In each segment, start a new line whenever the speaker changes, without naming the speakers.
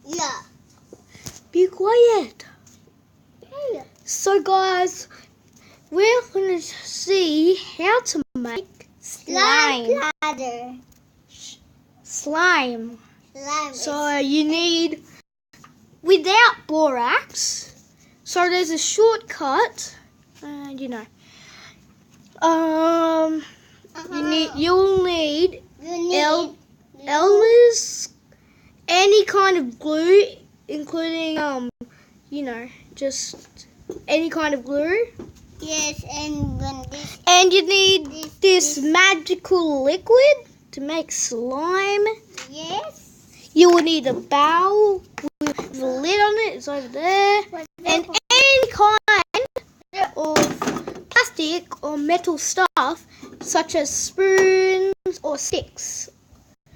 Yeah.
Be quiet.
Yeah.
So guys, we're going to see how to make slime. Slime. So you need, without borax, so there's a shortcut, and you'll need Elmers, any kind of glue, including just any kind of glue.
Yes,
And you need this magical liquid to make slime.
Yes.
You will need a bowl with a lid on it. It's over there. And any kind of plastic or metal stuff, such as spoons or sticks.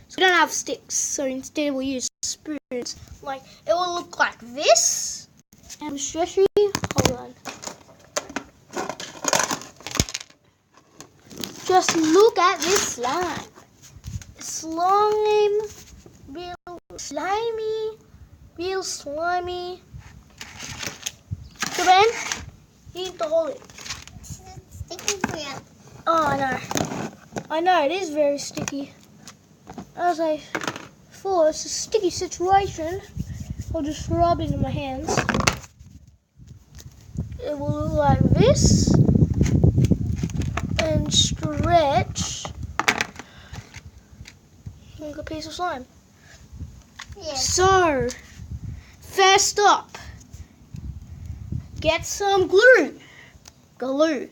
So we don't have sticks, so instead we'll use spoons. Like, it will look like this. And stretchy. Hold on. Just look at this slime. Slime, real slimy, real slimy. So Ben, you need to hold it.
It's sticky for you.
Oh, I know, it is very sticky. As I thought, it's a sticky situation. I'll just rub it in my hands. It will look like this. And stretch like a piece of slime.
Yes.
So, first up, get some glue. Glue.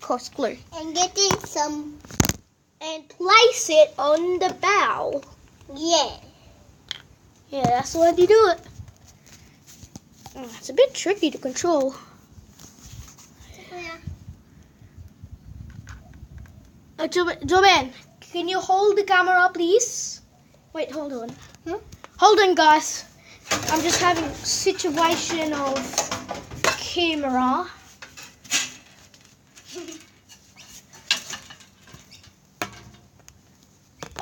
Course, glue.
And getting some.
And place it on the bowl.
Yeah.
Yeah, that's the way you do it. It's a bit tricky to control. Joben, can you hold the camera, please? Wait, hold on. Hold on, guys. I'm just having a situation of camera.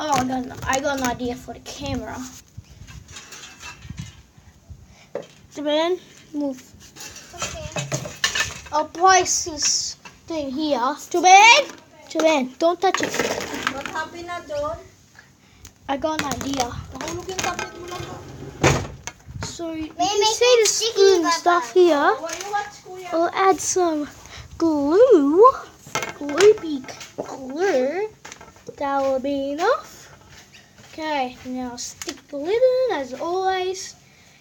Oh, I got an idea for the camera. Joben, move.
Okay.
I'll place this thing here. Joben, don't touch it.
What happened na doon?
I got an idea.
Nahulog yung tablet mo lang.
So you can see the spoon stuff here. I'll add some glue. Gloopy glue. That will be enough. Okay, now stick the lid in as always.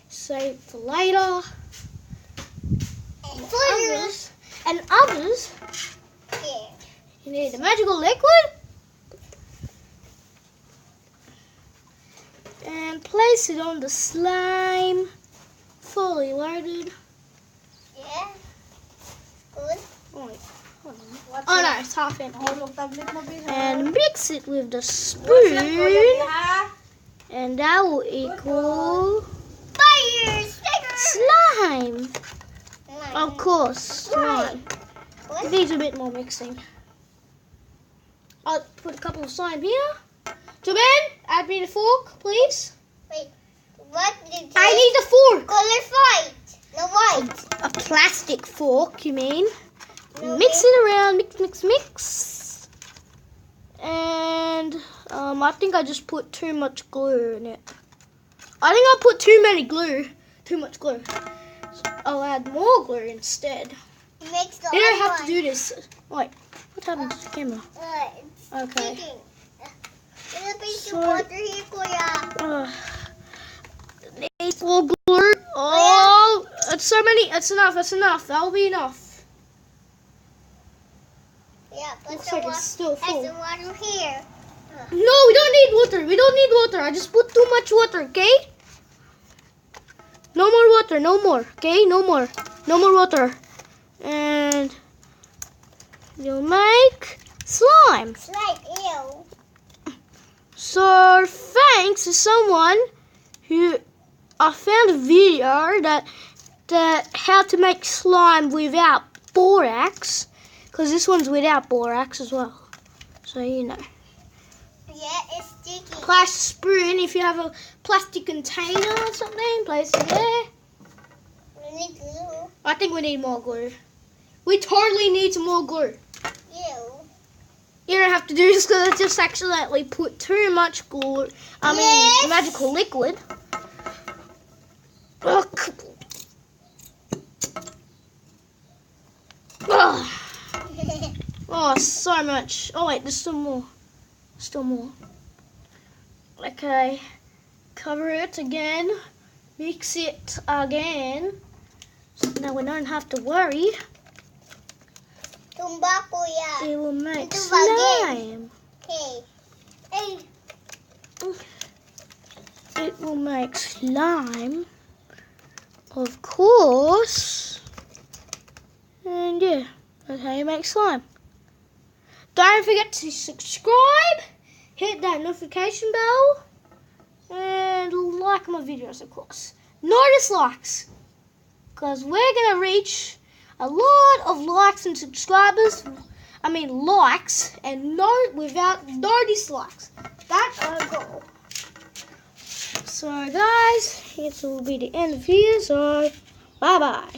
Save for later. And others.
Yeah.
You need the magical liquid. And place it on the slime. Fully loaded.
Yeah. Good.
Oh, wait. Hold on. Oh no, it's half empty. And mix it with the spoon. And that will equal
Fire!
slime. Of course, slime. It needs a bit more mixing. I'll put a couple of slime here. Joben, add me the fork, please.
Wait, what did you
I need the fork.
Color white. No white.
A plastic fork, you mean?
No,
Mix it around, mix. And I think I just put too much glue in it. I think I put too much glue. So I'll add more glue instead.
It makes the
You don't have to do this. Wait, what happened to the camera?
It's
Okay.
sticking. There's a piece
So-
of water here, Kuya.
Need more glue. Oh, it's so many. It's enough. That'll be enough.
Yeah,
Looks like it's still full.
There's some water here.
No, we don't need water. I just put too much water, okay? No more water, no more, okay? No more water. And you'll make slime.
It's like ew.
So thanks to someone who I found a video that how to make slime without borax, because this one's without borax as well. So you know.
Yeah, it's sticky.
Place a spoon. If you have a plastic container or something. Place it there.
We need glue.
I think we need more glue. We totally need some more glue. You don't have to do this because I just accidentally put too much glue.
Yes.
Magical liquid. Ugh. Ugh. Oh, so much. Oh wait, there's still more. Still more. Okay. Cover it again. Mix it again. So now we don't have to worry.
Tumba kuya.
It will make
Ito
slime.
Okay.
It will make slime. Of course. And yeah, that's how you make slime. Don't forget to subscribe, hit that notification bell, and like my videos, of course. No dislikes, because we're going to reach a lot of likes and subscribers. Likes and without no dislikes. That's our goal. So guys, this will be the end of here, so bye bye.